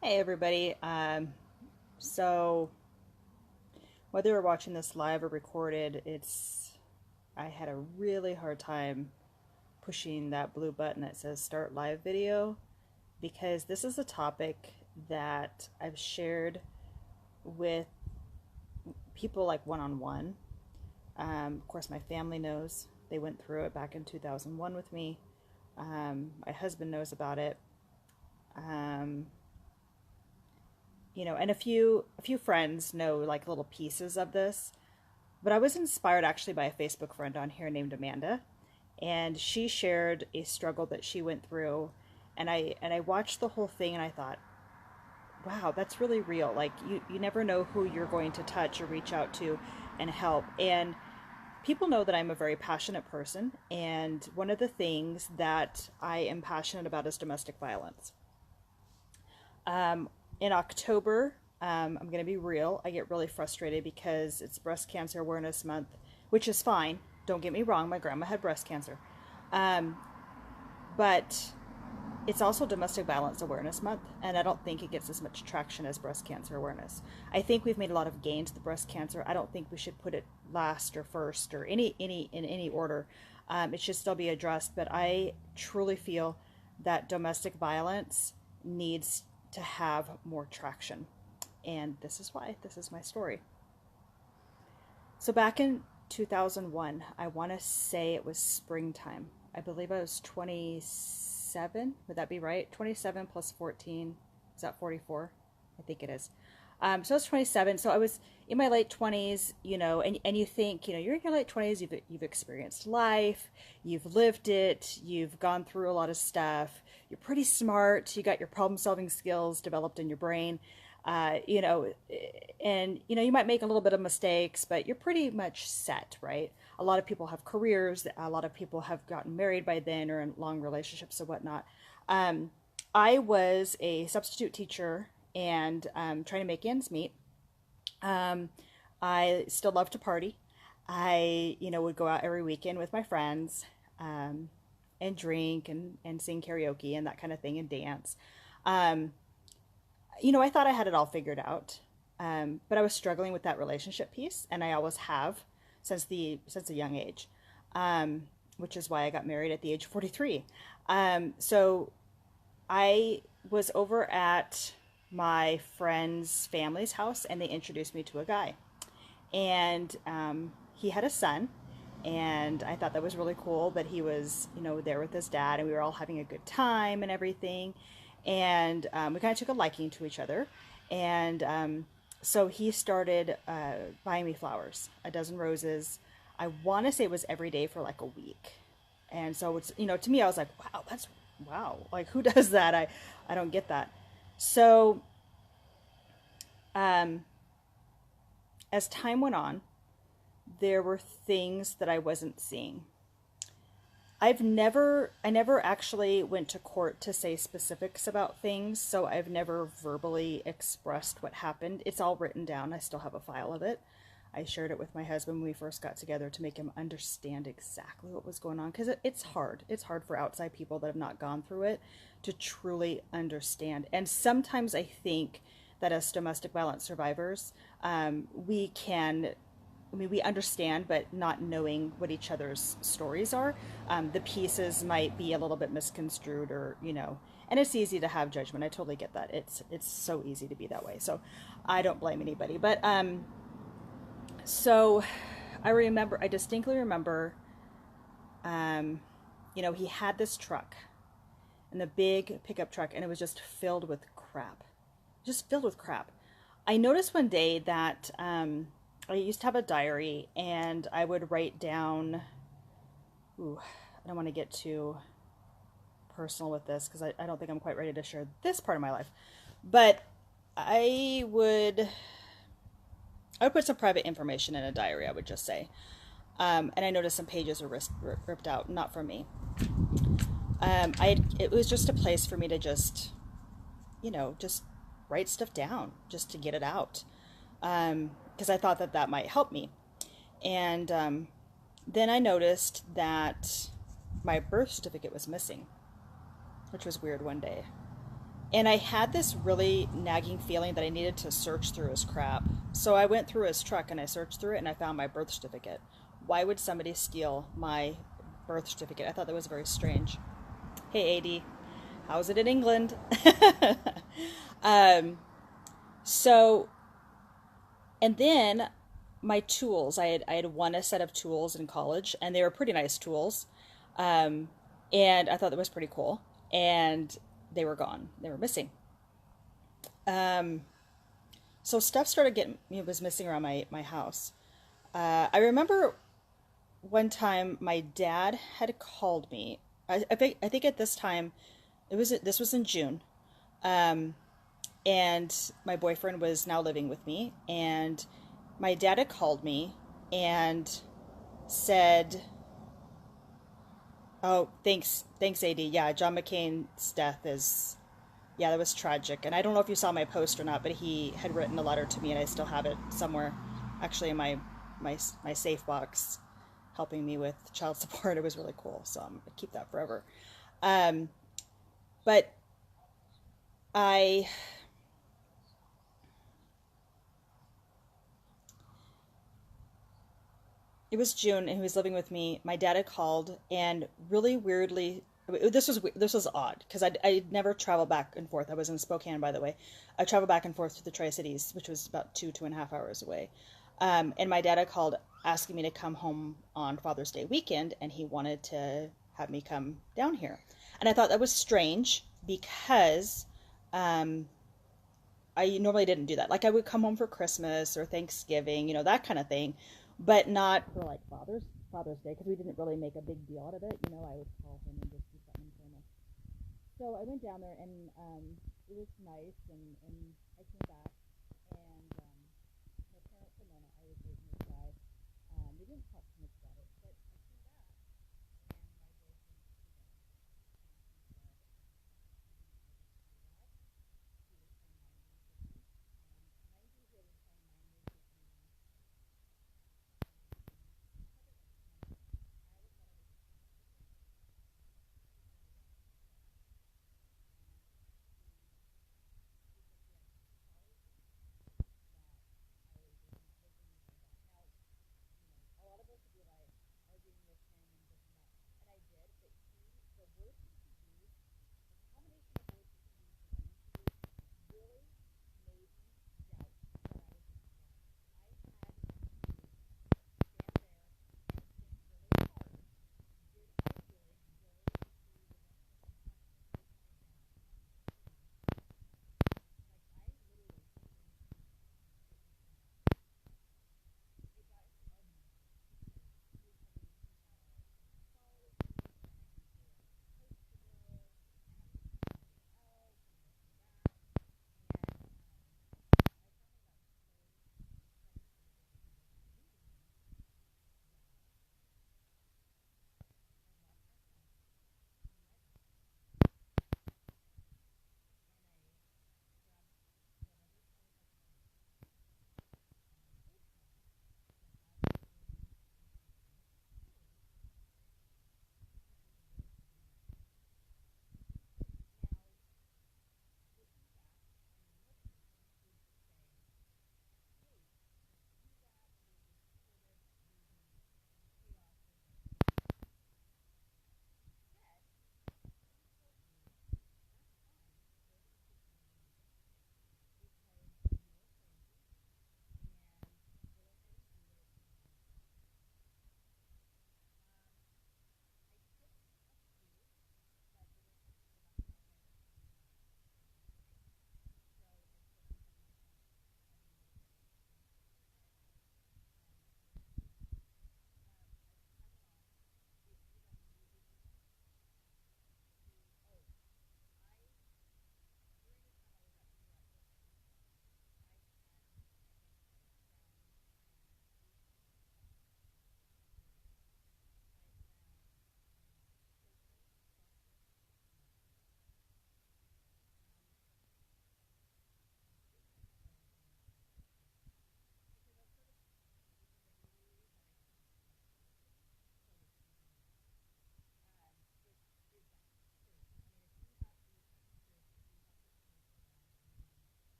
Hey everybody. So whether you're watching this live or recorded, I had a really hard time pushing that blue button that says start live video because this is a topic that I've shared with people like one-on-one. Of course, my family knows. They went through it back in 2001 with me. My husband knows about it. Um, and a few friends know like little pieces of this. But I was inspired actually by a Facebook friend on here named Amanda, and she shared a struggle that she went through, and I watched the whole thing and I thought, wow, that's really real. Like you never know who you're going to touch or reach out to and help. And people know that I'm a very passionate person, and one of the things that I am passionate about is domestic violence. Um, in October, I'm going to be real. I get really frustrated because it's Breast Cancer Awareness Month, which is fine. Don't get me wrong, my grandma had breast cancer. Um, but it's also Domestic Violence Awareness Month, and I don't think it gets as much traction as breast cancer awareness. I think we've made a lot of gains with breast cancer. I don't think we should put it last or first or any order. It should still be addressed, but I truly feel that domestic violence needs to have more traction. And this is why. This is my story. So back in 2001, I want to say it was springtime. I believe I was 27. Would that be right? 27 plus 14. Is that 44? I think it is. So I was 27. So I was in my late 20s, and you think, you're in your late 20s, you've experienced life, you've lived it, you've gone through a lot of stuff, you're pretty smart, you got your problem solving skills developed in your brain, uh, you know, and you might make a little bit of mistakes, but you're pretty much set, right? A lot of people have careers, a lot of people have gotten married by then or in long relationships or whatnot. Um, I was a substitute teacher and trying to make ends meet. Um, I still love to party. I, would go out every weekend with my friends um, and drink and sing karaoke and that kind of thing and dance. Um, I thought I had it all figured out, but I was struggling with that relationship piece, and I always have since a young age, um, which is why I got married at the age of 43. So I was over at my friend's family's house, and they introduced me to a guy, and he had a son. And I thought that was really cool that he was, there with his dad, and we were all having a good time and everything. And we kind of took a liking to each other. And so he started buying me flowers, a dozen roses. I want to say it was every day for like a week. And so it's, to me, I was like, wow, wow. Like, who does that? I don't get that. So um, as time went on, there were things that I wasn't seeing. I never actually went to court to say specifics about things, so I've never verbally expressed what happened. It's all written down. I still have a file of it. I shared it with my husband when we first got together to make him understand exactly what was going on because it's hard. It's hard for outside people that have not gone through it to truly understand. And sometimes I think that as domestic violence survivors, we can we understand, but not knowing what each other's stories are, the pieces might be a little bit misconstrued, or and it's easy to have judgment. I totally get that. It's so easy to be that way. So I don't blame anybody. But so I distinctly remember, um, he had this truck, and the big pickup truck, and it was just filled with crap, just filled with crap. I noticed one day that I used to have a diary, and I would write down. Ooh, I don't want to get too personal with this because I don't think I'm quite ready to share this part of my life. But I would I would put some private information in a diary, I would just say. And I noticed some pages were ripped out, not from me. It was just a place for me to just write stuff down, just to get it out, because I thought that that might help me. And then I noticed that my birth certificate was missing, which was weird one day. And I had this really nagging feeling that I needed to search through his crap. So I went through his truck and I searched through it and I found my birth certificate. Why would somebody steal my birth certificate? I thought that was very strange. Hey, AD, how's it in England? um, so, and then my tools. I had won a set of tools in college, and they were pretty nice tools. Um, and I thought that was pretty cool. And they were gone. They were missing. Um, so stuff started getting was missing around my house. I remember one time my dad had called me. I think at this time this was in June. Um, and my boyfriend was now living with me, and my dad had called me and said, "Oh, thanks, AD. Yeah, John McCain's death is, yeah, that was tragic." And I don't know if you saw my post or not, but he had written a letter to me, and I still have it somewhere, actually in my safe box, helping me with child support. It was really cool, so I'm gonna keep that forever. Um, but I it was June and he was living with me. My dad had called and really weirdly, this was odd because I'd never traveled back and forth. I was in Spokane, by the way. I traveled back and forth to the Tri-Cities, which was about 2.5 hours away. And my dad had called asking me to come home on Father's Day weekend, and he wanted to have me come down here. And I thought that was strange because um, I normally didn't do that. Like I would come home for Christmas or Thanksgiving, that kind of thing, but not for like Father's Day because we didn't really make a big deal out of it. I would call him and just do something informal. So I went down there and it was nice and I came back and my parents had known I was dating this guy. They didn't talk too much about it, but I came back and my boyfriend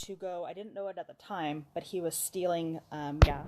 to go, I didn't know it at the time, but he was stealing gas.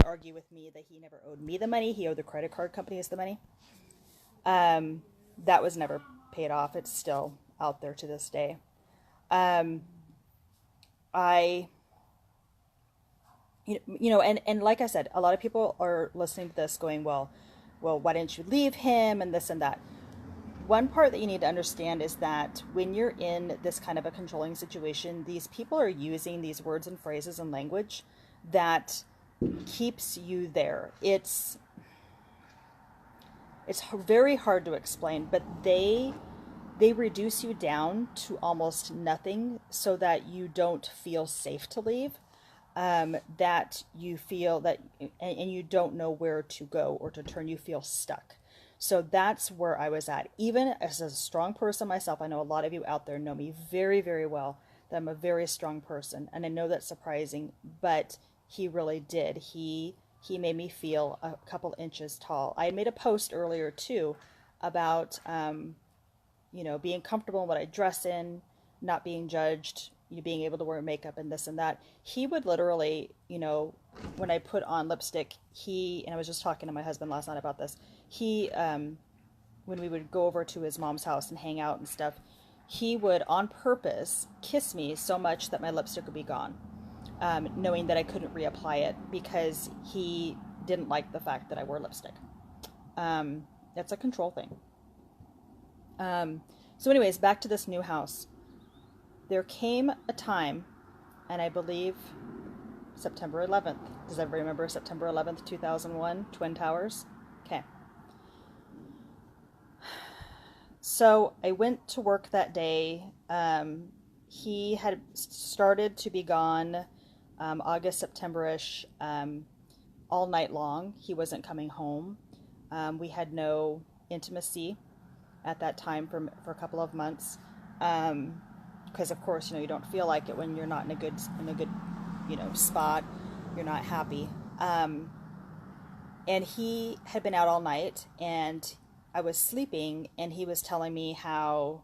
Argue with me that he never owed me the money, he owed the credit card companies the money. Um, that was never paid off. It's still out there to this day. Um, I, and like I said, a lot of people are listening to this going, well, why didn't you leave him and this and that? One part that you need to understand is that when you're in this kind of a controlling situation, these people are using these words and phrases and language that keeps you there. It's very hard to explain, but they reduce you down to almost nothing so that you don't feel safe to leave, that you feel that, and you don't know where to go or to turn, you feel stuck. So that's where I was at. Even as a strong person myself, I know a lot of you out there know me very, very well, that I'm a very strong person. And I know that's surprising, but he really did. He made me feel a couple inches tall. I made a post earlier too about, being comfortable in what I dress in, not being judged, being able to wear makeup and this and that. He would literally, when I put on lipstick, and I was just talking to my husband last night about this, when we would go over to his mom's house and hang out and stuff, he would on purpose kiss me so much that my lipstick would be gone, knowing that I couldn't reapply it because he didn't like the fact that I wore lipstick. That's a control thing. So anyways, back to this new house. There came a time, and I believe September 11th. Does everybody remember September 11th, 2001, Twin Towers? Okay. So I went to work that day. He had started to be gone August, September-ish, all night long. He wasn't coming home. We had no intimacy at that time for a couple of months. Because of course, you don't feel like it when you're not in a good spot. You're not happy. And he had been out all night, and I was sleeping, and he was telling me how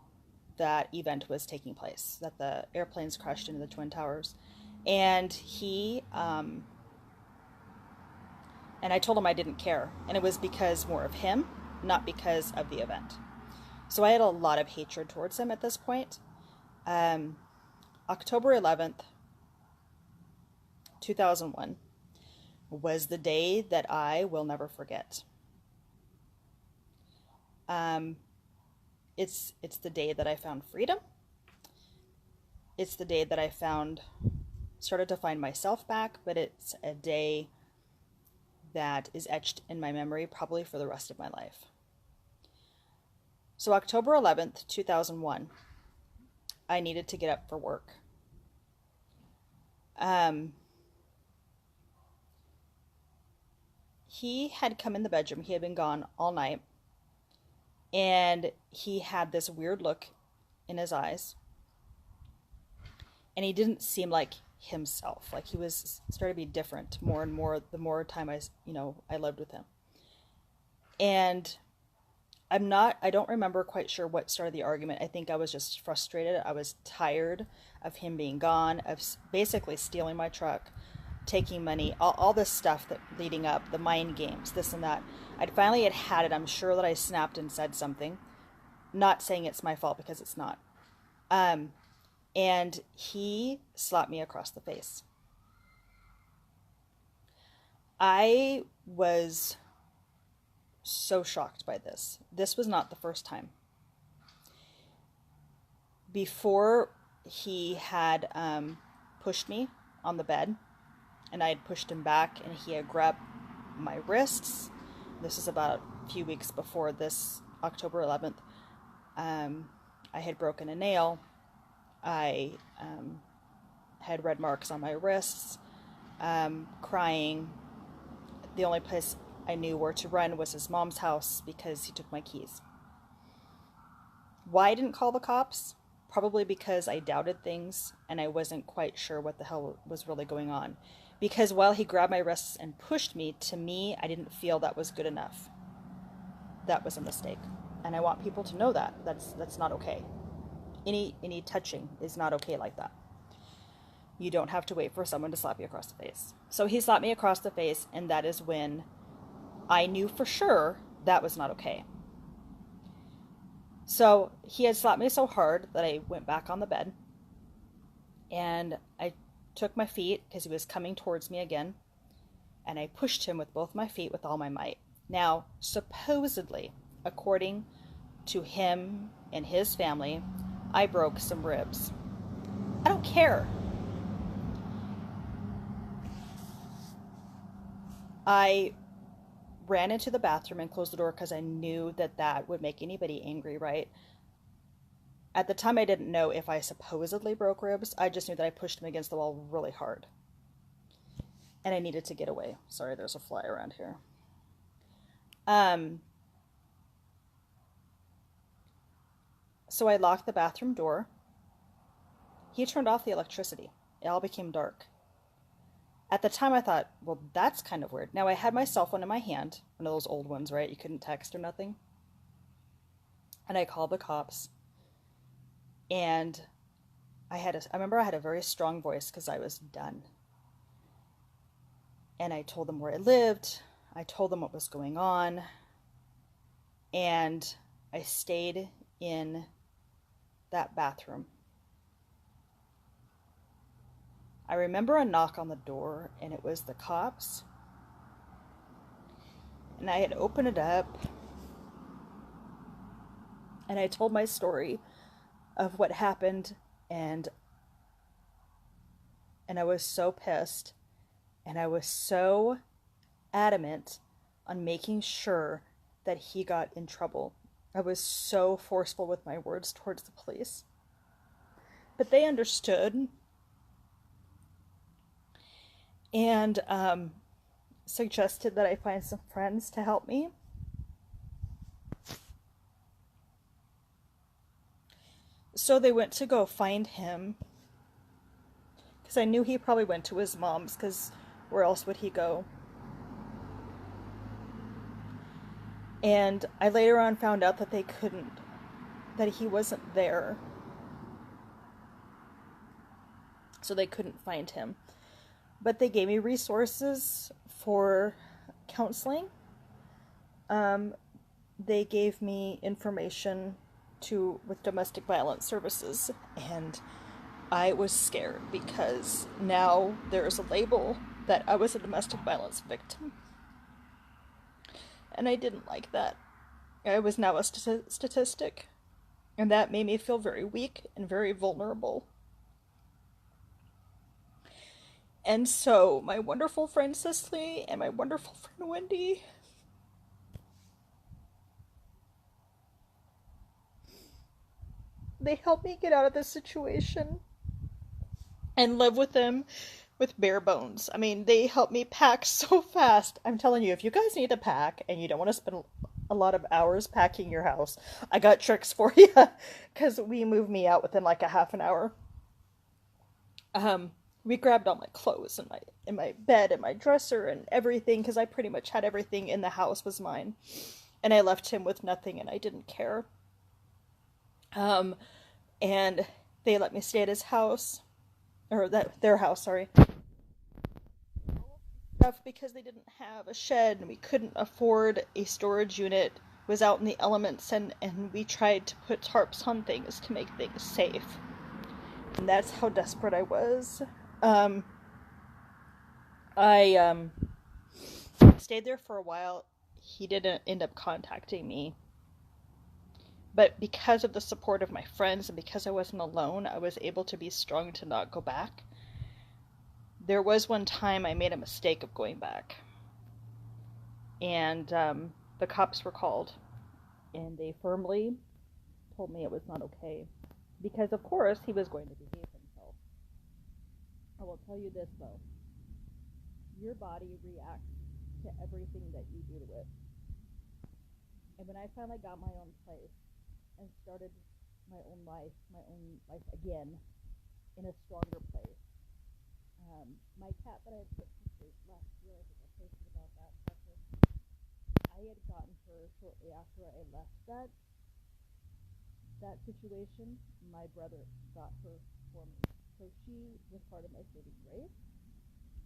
that event was taking place, that the airplanes crashed into the Twin Towers. And and I told him I didn't care. And it was because more of him, not because of the event. So I had a lot of hatred towards him at this point. October 11th, 2001 was the day that I will never forget. It's the day that I found freedom. It's the day that I started to find myself back, but it's a day that is etched in my memory probably for the rest of my life. So October 11th, 2001, I needed to get up for work. He had come in the bedroom. He had been gone all night. And he had this weird look in his eyes. And he didn't seem like himself. Like he was starting to be different more and more the more time I lived with him. And I don't remember quite sure what started the argument. I think I was just frustrated. I was tired of him being gone, of basically stealing my truck. taking money, all this stuff that leading up, the mind games, this and that. I'd finally had it. I'm sure that I snapped and said something. Not saying it's my fault because it's not. And he slapped me across the face. I was so shocked by this. This was not the first time. Before, he had pushed me on the bed, and I had pushed him back, and he had grabbed my wrists. This is about a few weeks before this October 11th. I had broken a nail. I had red marks on my wrists, crying. The only place I knew where to run was his mom's house because he took my keys. Why I didn't call the cops? Probably because I doubted things and I wasn't quite sure what the hell was really going on. Because while he grabbed my wrists and pushed me, to me, I didn't feel that was good enough. That was a mistake. And I want people to know that. That's not okay. Any touching is not okay like that. You don't have to wait for someone to slap you across the face. So he slapped me across the face, and that is when I knew for sure that was not okay. So he had slapped me so hard that I went back on the bed, and I took my feet because he was coming towards me again, and I pushed him with both my feet with all my might. Now, supposedly, according to him and his family, I broke some ribs. I don't care. I ran into the bathroom and closed the door because I knew that would make anybody angry, right? At the time, I didn't know if I supposedly broke ribs. I just knew that I pushed him against the wall really hard. And I needed to get away. Sorry, there's a fly around here. So I locked the bathroom door. He turned off the electricity. It all became dark. At the time, I thought, well, that's kind of weird. Now, I had my cell phone in my hand. One of those old ones, right? You couldn't text or nothing. And I called the cops. And I remember I had a very strong voice because I was done. And I told them where I lived. I told them what was going on. And I stayed in that bathroom. I remember a knock on the door, and it was the cops. And I had opened it up, and I told my story of what happened, and I was so pissed, and I was so adamant on making sure that he got in trouble. I was so forceful with my words towards the police. But they understood. And suggested that I find some friends to help me. So they went to go find him. Because I knew he probably went to his mom's, because where else would he go? And I later on found out that that he wasn't there. So they couldn't find him. But they gave me resources for counseling. They gave me information with domestic violence services, and I was scared because now there's a label that I was a domestic violence victim. And I didn't like that. I was now a statistic, and that made me feel very weak and very vulnerable. And so my wonderful friend Cicely and my wonderful friend Wendy they helped me get out of this situation and live with them with bare bones. I mean, they helped me pack so fast. I'm telling you, if you guys need to pack and you don't want to spend a lot of hours packing your house, I got tricks for you, because we moved me out within like a half an hour. We grabbed all my clothes and my bed and my dresser and everything, because I pretty much had everything in the house was mine. And I left him with nothing, and I didn't care. And they let me stay at his house, or their house, sorry. stuff because they didn't have a shed and we couldn't afford a storage unit, was out in the elements, and we tried to put tarps on things to make things safe. And that's how desperate I was. I stayed there for a while. He didn't end up contacting me. But because of the support of my friends and because I wasn't alone, I was able to be strong to not go back. There was one time I made a mistake of going back. And the cops were called. And they firmly told me it was not okay. Because, of course, he was going to behave himself. I will tell you this, though. Your body reacts to everything that you do to it. And when I finally got my own place and started my own life again in a stronger place, my cat that I had put to sleep last year, I think I posted about that, I had gotten her shortly after I left that situation. My brother got her for me. So she was part of my saving grace.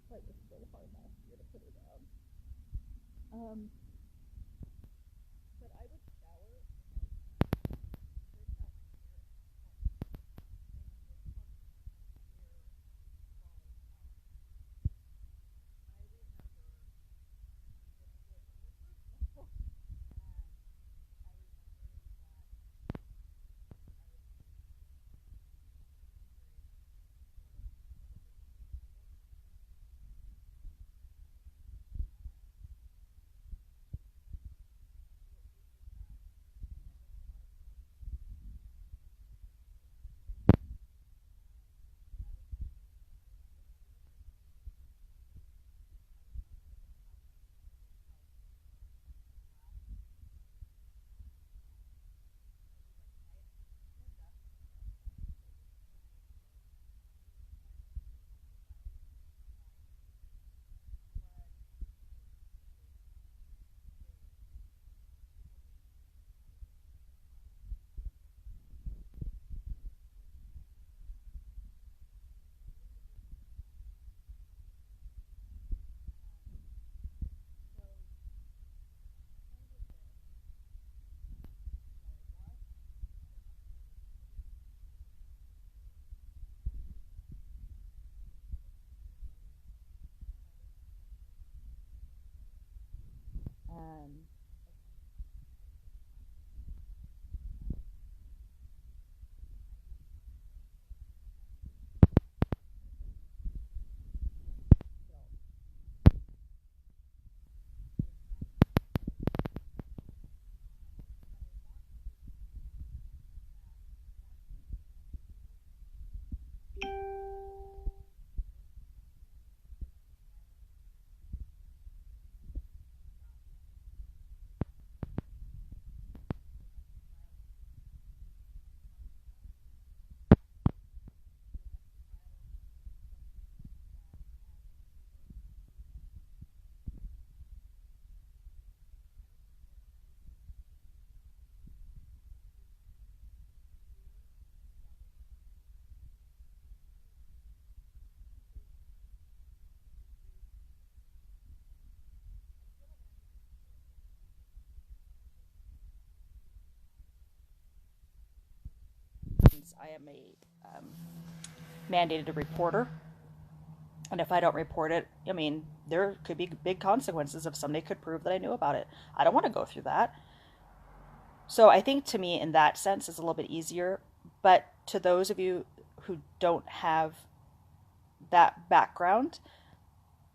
But it was so hard last year to put her down. But I would shower and search out my hair and I remember I am a mandated reporter. And if I don't report it, I mean, there could be big consequences if somebody could prove that I knew about it. I don't want to go through that. So I think to me, in that sense, it's a little bit easier. But to those of you who don't have that background,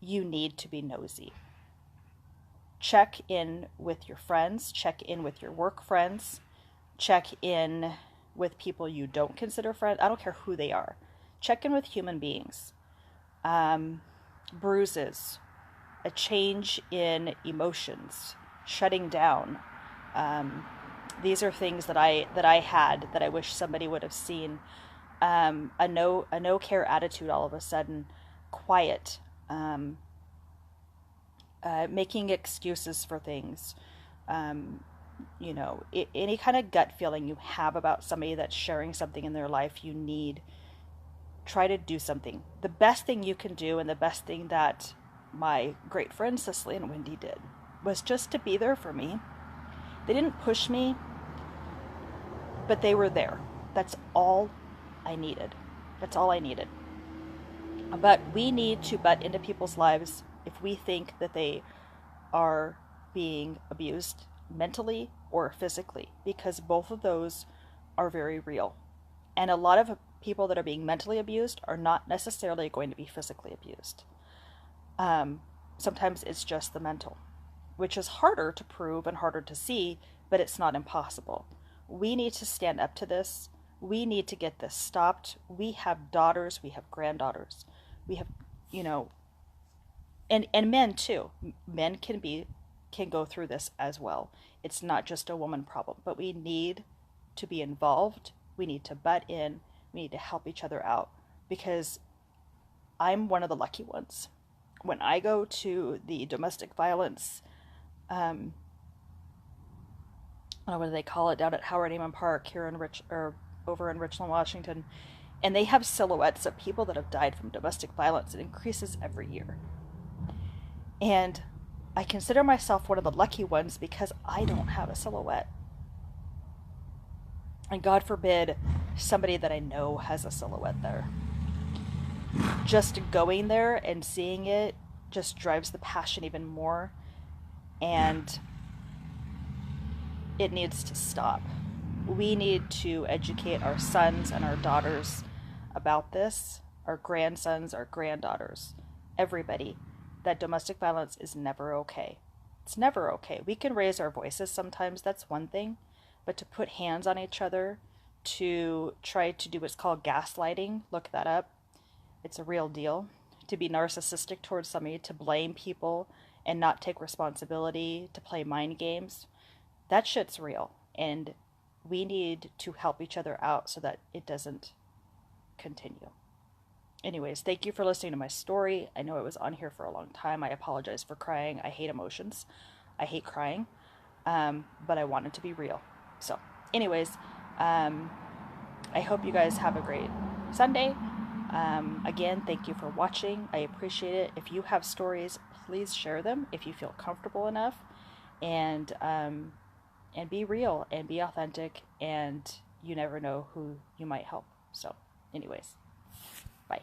you need to be nosy. Check in with your friends, check in with your work friends, check in with people you don't consider friends. I don't care who they are. Check in with human beings. Bruises, a change in emotions, shutting down. These are things that I had that I wish somebody would have seen. A no care attitude all of a sudden, quiet, making excuses for things. Any kind of gut feeling you have about somebody that's sharing something in their life you need, try to do something. The best thing you can do, and the best thing that my great friends Cicely and Wendy did was just to be there for me. They didn't push me, but they were there. That's all I needed. That's all I needed. But we need to butt into people's lives if we think that they are being abused mentally or physically, because both of those are very real. And a lot of people that are being mentally abused are not necessarily going to be physically abused. Sometimes it's just the mental, which is harder to prove and harder to see, but it's not impossible. We need to stand up to this. We need to get this stopped. We have daughters, we have granddaughters, we have, and men too. Men can go through this as well. It's not just a woman problem, but we need to be involved. We need to butt in. We need to help each other out, because I'm one of the lucky ones. When I go to the domestic violence, what do they call it, down at Howard Amon Park here over in Richland, Washington, and they have silhouettes of people that have died from domestic violence. It increases every year. And I consider myself one of the lucky ones because I don't have a silhouette. And God forbid somebody that I know has a silhouette there. Just going there and seeing it just drives the passion even more. And it needs to stop. We need to educate our sons and our daughters about this, our grandsons, our granddaughters, everybody, that domestic violence is never okay. It's never okay. We can raise our voices sometimes, that's one thing, but to put hands on each other, to try to do what's called gaslighting, look that up, it's a real deal. To be narcissistic towards somebody, to blame people and not take responsibility, to play mind games, that shit's real. And we need to help each other out so that it doesn't continue. Anyways, thank you for listening to my story. I know it was on here for a long time. I apologize for crying. I hate emotions. I hate crying. But I want it to be real. So, anyways, I hope you guys have a great Sunday. Again, thank you for watching. I appreciate it. If you have stories, please share them if you feel comfortable enough. And be real and be authentic, and you never know who you might help. So, anyways, bye.